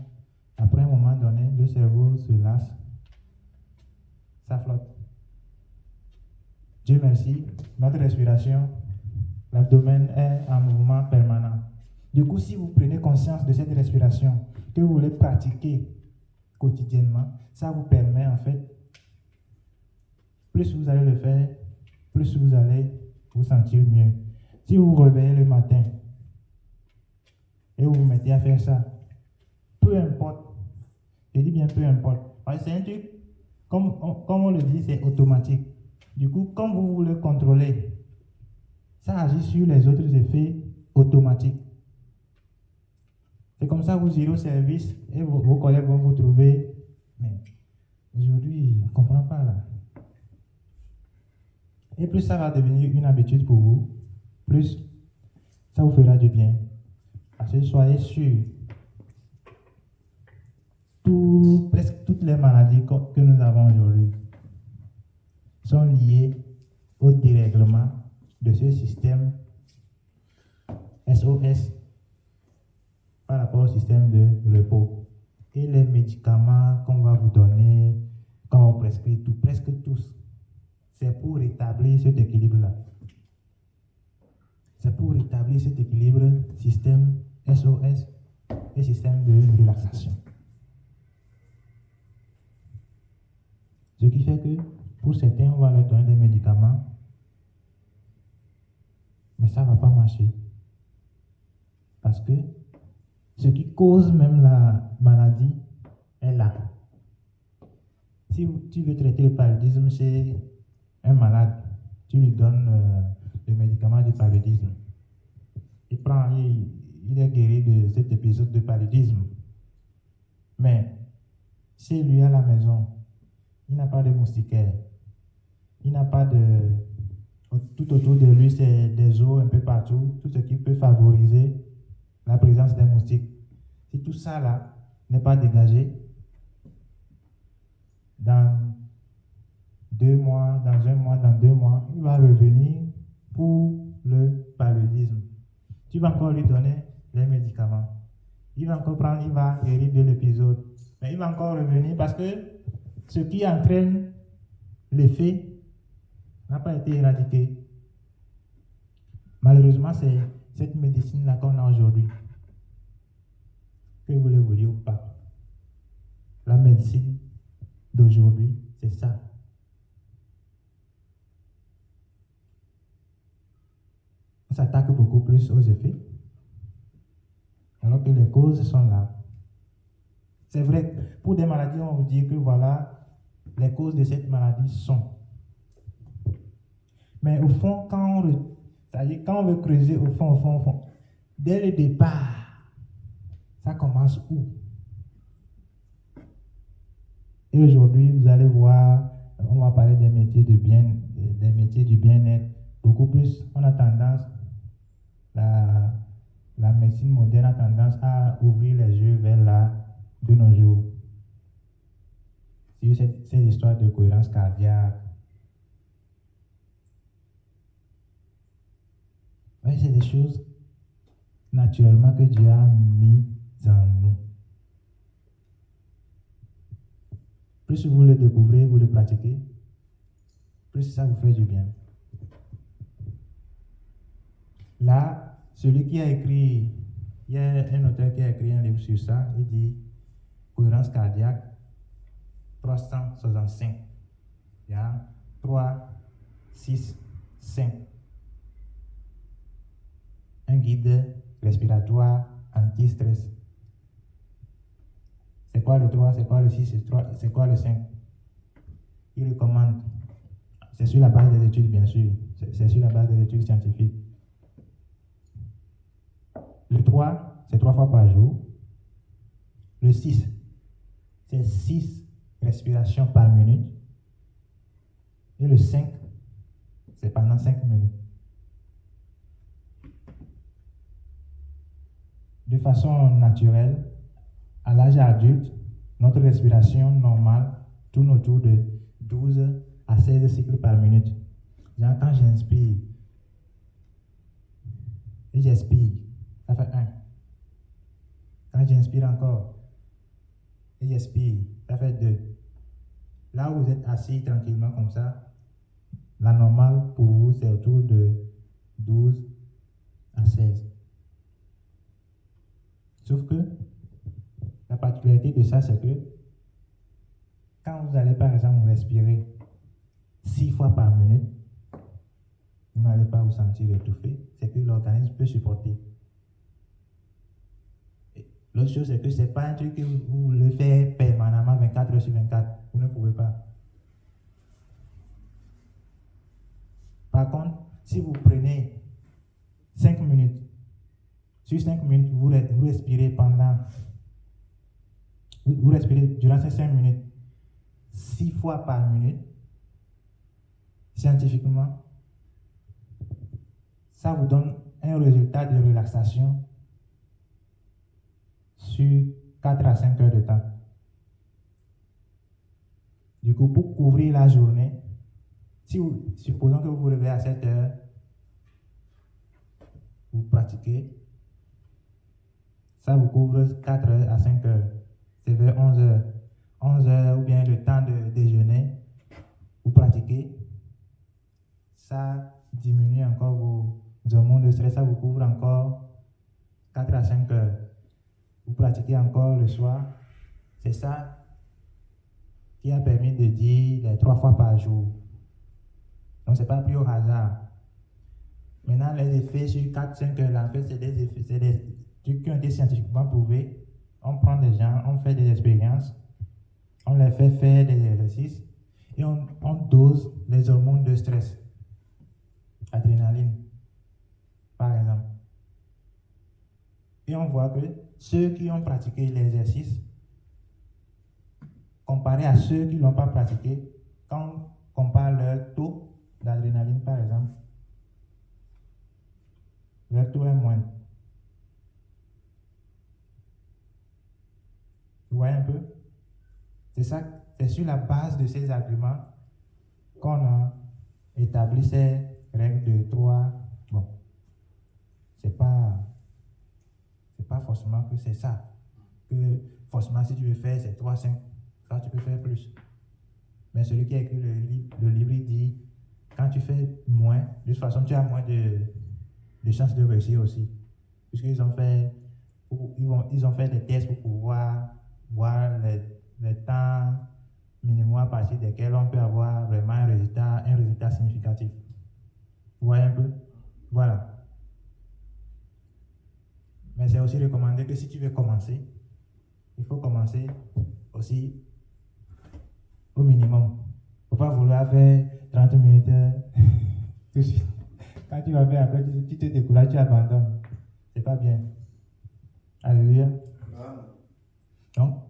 après un moment donné, le cerveau se lasse, ça flotte. Dieu merci, notre respiration, l'abdomen est en mouvement permanent. Du coup, si vous prenez conscience de cette respiration, que vous voulez pratiquer quotidiennement, ça vous permet en fait, plus vous allez le faire, plus vous allez vous sentir mieux. Si vous vous réveillez le matin et vous vous mettez à faire ça, peu importe, je dis bien peu importe, parce que c'est un truc, comme on le dit, c'est automatique. Du coup, comme vous le contrôlez, ça agit sur les autres effets automatiques. C'est comme ça que vous irez au service et vos collègues vont vous trouver. Mais aujourd'hui, je ne comprends pas là. Et plus ça va devenir une habitude pour vous, plus ça vous fera du bien. Parce que soyez sûr, presque toutes les maladies que nous avons aujourd'hui sont liées au dérèglement de ce système SOS par rapport au système de repos. Et les médicaments qu'on va vous donner, qu'on vous prescrit, presque tous, c'est pour rétablir cet équilibre-là. C'est pour rétablir cet équilibre système SOS et système de relaxation. Ce qui fait que pour certains, on va leur donner des médicaments, mais ça ne va pas marcher. Parce que ce qui cause même la maladie est là. Si tu veux traiter le paludisme chez un malade, tu lui donnes le médicament du paludisme. Il est guéri de cet épisode de paludisme. Mais chez lui à la maison, il n'a pas de moustiquaire. Il n'a pas de... Tout autour de lui, c'est des eaux un peu partout, tout ce qui peut favoriser la présence des moustiques. Si tout ça là n'est pas dégagé, dans 2 mois, dans 1 mois, dans 2 mois, il va revenir pour le paludisme. Tu vas encore lui donner les médicaments. Il va encore prendre, il va guérir de l'épisode. Mais il va encore revenir parce que ce qui entraîne l'effet n'a pas été éradiqué. Malheureusement, c'est cette médecine-là qu'on a aujourd'hui. Que vous le vouliez ou pas. La médecine d'aujourd'hui, c'est ça. On s'attaque beaucoup plus aux effets, alors que les causes sont là. C'est vrai, pour des maladies, on vous dit que voilà, les causes de cette maladie sont. Mais au fond, quand on veut creuser au fond, dès le départ, ça commence où? Et aujourd'hui, vous allez voir, on va parler des métiers du bien-être. Beaucoup plus, on a tendance, la médecine moderne a tendance à ouvrir les yeux vers là de nos jours. C'est cette histoire de cohérence cardiaque. Ouais, c'est des choses naturellement que Dieu a mis en nous. Plus vous le découvrez, vous le pratiquez, plus ça vous fait du bien. Là, celui qui a écrit, il y a un auteur qui a écrit un livre sur ça, il dit cohérence cardiaque 365. Il y a 3, 6, 5. Un guide respiratoire anti-stress. C'est quoi le 3, c'est quoi le 6, c'est quoi le 5? Il recommande. C'est sur la base des études, bien sûr. C'est sur la base des études scientifiques. Le 3, c'est 3 fois par jour. Le 6, c'est 6 respirations par minute. Et le 5, c'est pendant 5 minutes. De façon naturelle, à l'âge adulte, notre respiration normale tourne autour de 12 à 16 cycles par minute. Quand j'inspire et j'expire, ça fait 1. Quand j'inspire encore et j'expire, ça fait 2. Là où vous êtes assis tranquillement comme ça, la normale pour vous, c'est autour de 12 à 16. Sauf que la particularité de ça, c'est que quand vous allez par exemple respirer 6 fois par minute, vous n'allez pas vous sentir étouffé, c'est que l'organisme peut supporter. L'autre chose, c'est que ce n'est pas un truc que vous le faites permanemment 24 heures sur 24. Vous ne pouvez pas. Par contre, si vous prenez 5 minutes, sur 5 minutes, vous respirez vous respirez durant ces 5 minutes 6 fois par minute, scientifiquement, ça vous donne un résultat de relaxation sur 4 à 5 heures de temps. Du coup, pour couvrir la journée, supposons que vous vous réveillez à 7 heures, vous pratiquez, ça vous couvre 4 heures à 5 heures. C'est vers 11 heures. 11 heures ou bien le temps de déjeuner, vous pratiquez, ça diminue encore vos hormones de stress, ça vous couvre encore 4 à 5 heures. Vous pratiquez encore le soir. C'est ça qui a permis de dire les 3 fois par jour. Donc, ce n'est pas pris au hasard. Maintenant, les effets sur 4-5 heures, en fait, c'est des trucs qui ont été scientifiquement prouvés. On prend des gens, on fait des expériences, on les fait faire des exercices et on dose les hormones de stress. Adrénaline, par exemple. Et on voit que ceux qui ont pratiqué l'exercice, comparé à ceux qui ne l'ont pas pratiqué, quand on compare leur taux d'adrénaline, par exemple, leur taux est moindre. Vous voyez un peu? C'est ça, c'est sur la base de ces arguments qu'on a établi ces règles de 3, bon, c'est pas forcément que c'est ça. Que forcément, si tu veux faire, c'est 3, 5, ça tu peux faire plus. Mais celui qui a écrit le livre, il dit, quand tu fais moins, de toute façon, tu as moins de chances de réussir aussi. Puisqu'ils ont fait, ils ont fait des tests pour pouvoir voir le temps minimum à partir desquels on peut avoir vraiment un résultat significatif. Vous voyez un peu? Voilà. Mais c'est aussi recommandé que si tu veux commencer, il faut commencer aussi au minimum. Il ne faut pas vouloir faire 30 minutes tout de suite. Quand tu vas faire après, tu te décourages, tu abandonnes. C'est pas bien. Alléluia. Donc,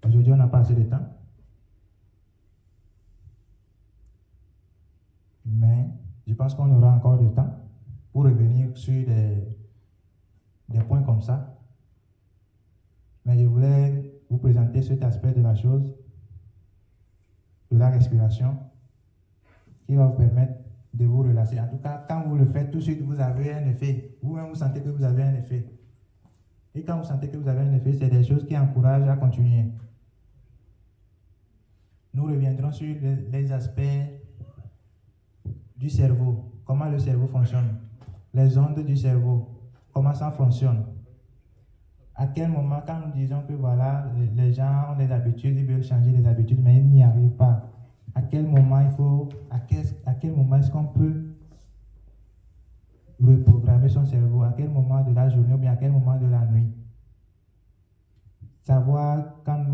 aujourd'hui, on n'a pas assez de temps. Mais je pense qu'on aura encore du temps pour revenir sur des points comme ça. Mais je voulais vous présenter cet aspect de la chose, de la respiration, qui va vous permettre de vous relaxer. En tout cas, quand vous le faites tout de suite, vous avez un effet. Vous-même, vous sentez que vous avez un effet. Et quand vous sentez que vous avez un effet, c'est des choses qui encouragent à continuer. Nous reviendrons sur les aspects du cerveau, comment le cerveau fonctionne, les ondes du cerveau, comment ça fonctionne. À quel moment, quand nous disons que voilà, les gens ont des habitudes, ils veulent changer les habitudes, mais ils n'y arrivent pas. À quel moment à quel moment est-ce qu'on peut reprogrammer son cerveau? À quel moment de la journée ou bien à quel moment de la nuit? Savoir quand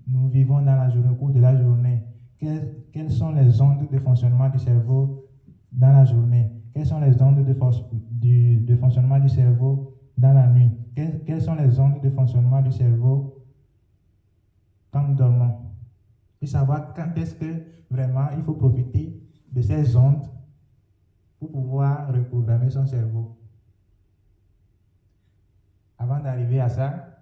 nous vivons dans la journée, au cours de la journée, quelles sont les ondes de fonctionnement du cerveau dans la journée? Quelles sont les ondes de fonctionnement du cerveau dans la nuit? Quelles sont les ondes de fonctionnement du cerveau quand nous dormons? Et savoir quand est-ce que vraiment il faut profiter de ces ondes pour pouvoir reprogrammer son cerveau. Avant d'arriver à ça,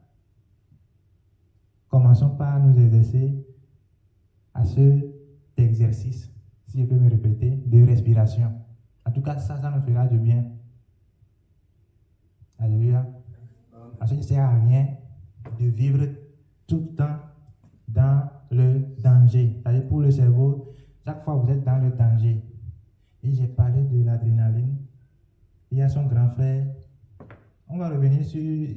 commençons par nous exercer à cet exercice, si je peux me répéter, de respiration. En tout cas, ça nous fera du bien. Alléluia. Parce qu'il ne sert à rien de vivre tout le temps dans le danger. C'est-à-dire pour le cerveau, chaque fois que vous êtes dans le danger, et j'ai parlé de l'adrénaline, il y a son grand frère. On va revenir sur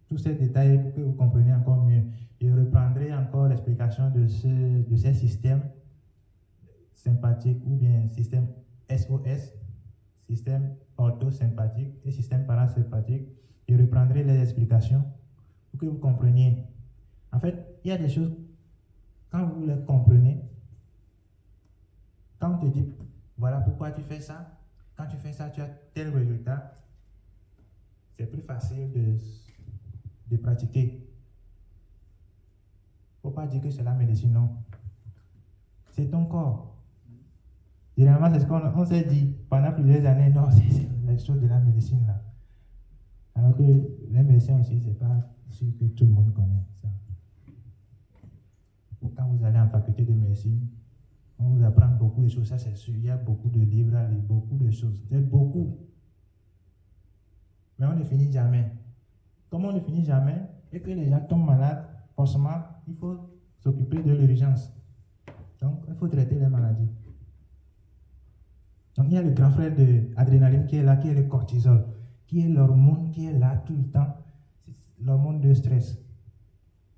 tous ces détails pour que vous compreniez encore mieux. Je reprendrai encore l'explication de ces systèmes sympathiques ou bien système SOS, système orthosympathique et système parasympathique. Je reprendrai les explications pour que vous compreniez. En fait, il y a des choses, quand vous les comprenez, quand on te dit, voilà pourquoi tu fais ça, quand tu fais ça, tu as tel résultat, c'est plus facile de pratiquer. Il ne faut pas dire que c'est la médecine, non. C'est ton corps. Généralement, c'est ce qu'on s'est dit pendant plusieurs années, non, c'est les choses de la médecine, là. Alors que les médecins aussi, c'est pas sûr que tout le monde connaît ça. Quand vous allez en faculté de médecine, on vous apprend beaucoup de choses, ça c'est sûr. Il y a beaucoup de livres à lire, beaucoup de choses. C'est beaucoup. Mais on ne finit jamais. Comme on ne finit jamais, et que les gens tombent malades, forcément, il faut s'occuper de l'urgence. Donc, il faut traiter les maladies. Donc, il y a le grand frère de l'adrénaline qui est là, qui est le cortisol, qui est l'hormone qui est là tout le temps. C'est l'hormone de stress.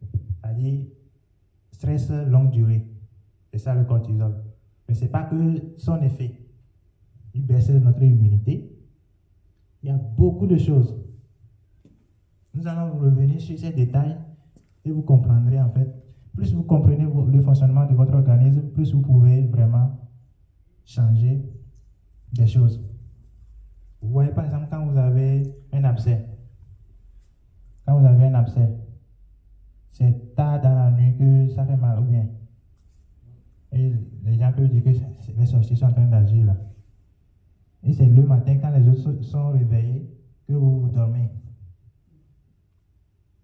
C'est-à-dire, stress longue durée. C'est ça le cortisol. Mais ce n'est pas que son effet. Il baisse notre immunité. Il y a beaucoup de choses. Nous allons revenir sur ces détails et vous comprendrez en fait. Plus vous comprenez le fonctionnement de votre organisme, plus vous pouvez vraiment changer des choses. Vous voyez par exemple quand vous avez un abcès. Quand vous avez un abcès, c'est tard dans la nuit que ça fait mal ou bien. Et les gens peuvent dire que les sorciers sont en train d'agir là. Et c'est le matin quand les autres sont réveillés que vous dormez.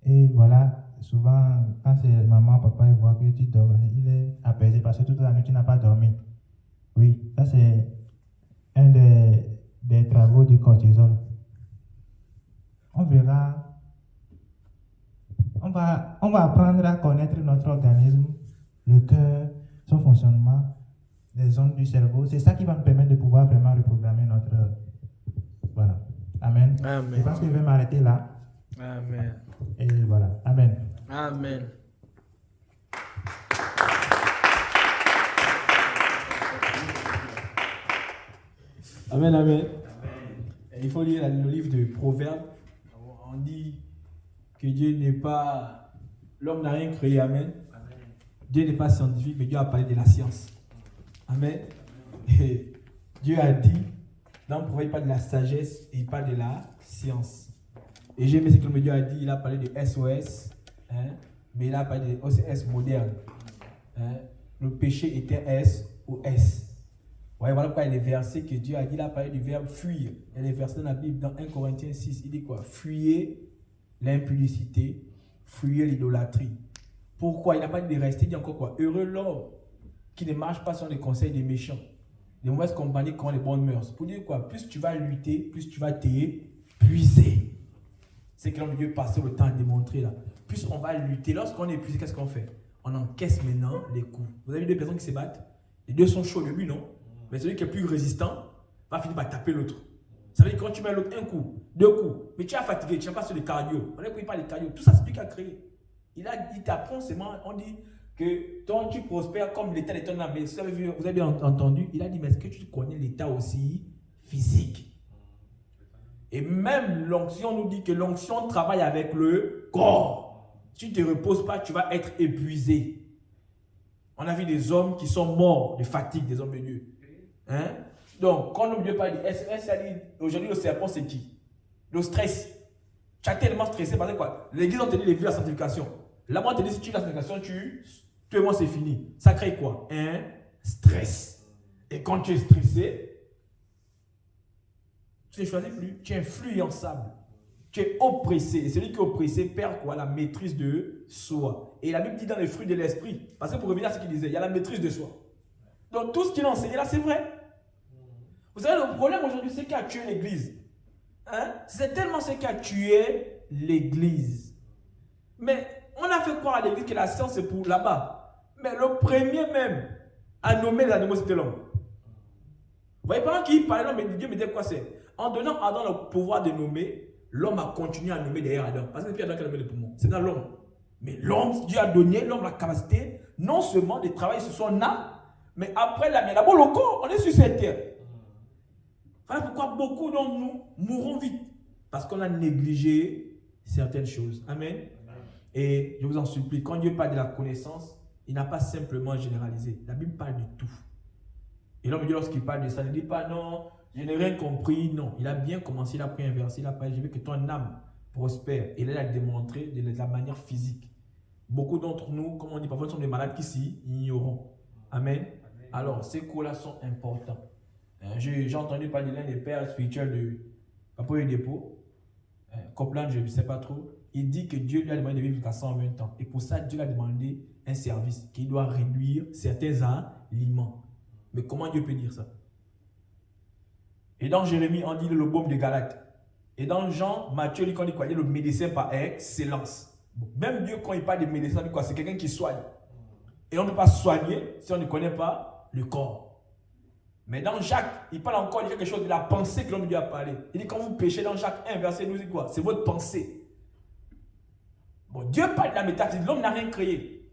Et voilà, souvent, quand c'est maman, papa, ils voient que tu dors, il est apaisé parce que toute la nuit, tu n'as pas dormi. Oui, ça c'est un des travaux du cortisol. On verra, on va apprendre à connaître notre organisme, le cœur, son fonctionnement, les zones du cerveau. C'est ça qui va nous permettre de pouvoir vraiment reprogrammer notre... Voilà. Amen. Amen. Je pense que je vais m'arrêter là. Amen. Et voilà. Amen. Amen. Amen, amen. Et il faut lire le livre de Proverbes. On dit que Dieu n'est pas... L'homme n'a rien créé, amen. Dieu n'est pas scientifique, mais Dieu a parlé de la science. Amen. Et Dieu a dit, dans Proverbes, il parle de la sagesse et il parle de la science. Et j'ai aimé ce que le Dieu a dit, il a parlé de SOS, hein, mais il a parlé de OCS moderne. Hein. Le péché était S ou S. Ouais, voilà pourquoi il y a des versets que Dieu a dit, il a parlé du verbe fuir. Il y a des versets dans la Bible, dans 1 Corinthiens 6, il dit quoi? Fuyez l'impudicité, fuyez l'idolâtrie. Pourquoi? Il n'a pas dit de rester, il dit encore quoi? Heureux l'homme qui ne marche pas sur les conseils des méchants, les mauvaises compagnies qui ont les bonnes mœurs. Pour dire quoi? Plus tu vas lutter, plus tu vas t'épuiser. C'est que l'homme de Dieu passait le temps à démontrer là. Plus on va lutter, lorsqu'on est épuisé, qu'est-ce qu'on fait? On encaisse maintenant les coups. Vous avez vu deux personnes qui se battent? Les deux sont chauds au début, non? Mais celui qui est plus résistant va finir par taper l'autre. Ça veut dire que quand tu mets l'autre un coup, deux coups, mais tu es fatigué, tu n'as pas sur le cardio. On ne pas les cardio. Tout ça, c'est lui qui a créé. Il t'apprend seulement, on dit que toi, tu prospères comme l'état de ton âme. Mais vous avez bien entendu, il a dit, mais est-ce que tu connais l'état aussi physique? Et même l'onction nous dit que l'onction travaille avec le corps. Si tu ne te reposes pas, tu vas être épuisé. On a vu des hommes qui sont morts de fatigue, des hommes de Dieu. Hein? Donc, quand l'homme de Dieu parle de SOS, aujourd'hui, le serpent, c'est qui? Le stress. Tu as tellement stressé parce que quoi? L'église, on te dit de vivre la sanctification. Là-bas, on te dit si tu vis la sanctification, tu et moi, c'est fini. Ça crée quoi? Un stress. Et quand tu es stressé, tu ne choisis plus. Tu es influençable. Tu es oppressé. Et celui qui est oppressé perd quoi? La maîtrise de soi. Et la Bible dit dans les fruits de l'esprit, parce que pour revenir à ce qu'il disait, il y a la maîtrise de soi. Donc tout ce qu'il a enseigné là, c'est vrai. Vous savez, le problème aujourd'hui, c'est qu'il a tué l'église. Hein? C'est tellement ce qui a tué l'église. Mais on a fait croire à l'église que la science c'est pour là-bas. Mais le premier même à nommer les animaux, c'était l'homme. Vous voyez, pendant qu'il parlait, l'homme, Dieu me disait quoi c'est? En donnant à Adam le pouvoir de nommer, l'homme a continué à nommer derrière Adam. Parce que c'est plus Adam qui a nommé les poumons. C'est dans l'homme. Mais l'homme, Dieu a donné l'homme la capacité, non seulement de travailler sur son âme, mais après la d'abord le corps, on est sur cette terre. Voilà pourquoi beaucoup d'entre nous mourront vite. Parce qu'on a négligé certaines choses. Amen. Et je vous en supplie, quand Dieu parle de la connaissance, il n'a pas simplement généralisé. La Bible parle de tout. Et l'homme, lorsqu'il parle de ça, il ne dit pas non, je n'ai rien compris. Non, il a bien commencé, il a pris un verset, il a parlé, je veux que ton âme prospère. Et là, il a démontré de la manière physique. Beaucoup d'entre nous, comme on dit, parfois, nous sommes des malades qui s'y ignorons. Amen. Alors, ces cours-là sont importants. J'ai entendu parler de l'un des pères spirituels de Papa Dépôt, Copeland, je ne sais pas trop. Il dit que Dieu lui a demandé de vivre jusqu'à 120 ans. Et pour ça, Dieu lui a demandé un service, qu'il doit réduire certains aliments. Mais comment Dieu peut dire ça? Et dans Jérémie, on dit le baume de Galate. Et dans Jean, Matthieu, il dit quoi? Il dit le médecin par excellence. Même Dieu, quand il parle de médecin, il dit quoi? C'est quelqu'un qui soigne. Et on ne peut pas soigner si on ne connaît pas le corps. Mais dans Jacques, il parle encore de quelque chose de la pensée que l'homme de Dieu a parlé. Il dit quand vous péchez dans Jacques 1, verset 12, il dit quoi? C'est votre pensée. Bon, Dieu parle de la métaphysique. L'homme n'a rien créé.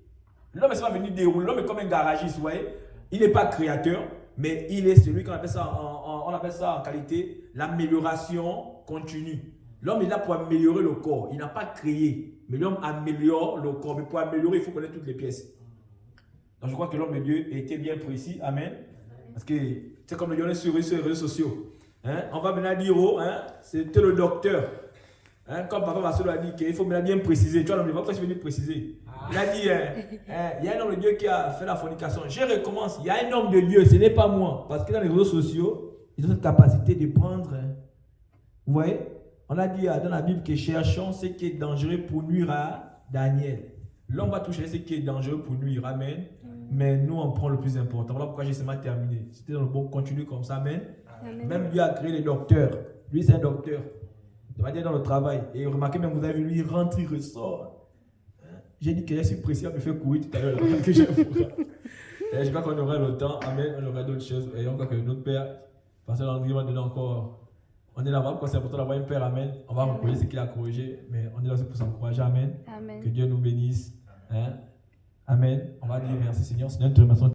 L'homme est venu dérouler. L'homme est comme un garagiste, vous voyez. Il n'est pas créateur, mais il est celui qu'on appelle ça en qualité l'amélioration continue. L'homme est là pour améliorer le corps. Il n'a pas créé, mais l'homme améliore le corps. Mais pour améliorer, il faut connaître toutes les pièces. Donc je crois que l'homme de Dieu était bien précis. Amen. Parce que c'est comme le on est sur les réseaux sociaux. Hein? On va maintenant dire, oh, hein? C'était le docteur. Hein? Comme Papa Marcelo a dit qu'il faut bien préciser. Tu vois, l'homme de Dieu, pourquoi je vais venir préciser? Il a dit, il y a un homme de Dieu qui a fait la fornication. Je recommence, il y a un homme de Dieu, ce n'est pas moi. Parce que dans les réseaux sociaux, ils ont cette capacité de prendre. Vous voyez? On a dit dans la Bible que cherchons ce qui est dangereux pour nuire à Daniel. L'homme va toucher ce qui est dangereux pour nuire. Amen. Mais nous, on prend le plus important. Voilà pourquoi j'ai seulement terminé. C'était dans le bon, continue comme ça. Amen. Amen. Même Dieu a créé les docteurs. Lui, c'est un docteur. De manière dans le travail. Et remarquez, même vous avez vu, lui, il rentre, il ressort. J'ai dit que je suis pressé à me faire courir tout à l'heure. Que je crois qu'on aurait le temps. Amen. On aurait d'autres choses. Et on croit que notre Père, Pasteur André va donner encore. On est là-bas parce que c'est important d'avoir un Père. Amen. On va reconnaître ce qu'il a corrigé. Mais on est là aussi pour s'encourager. Amen. Amen. Que Dieu nous bénisse. Hein? Amen. On va dire merci Seigneur. Seigneur, te remercions.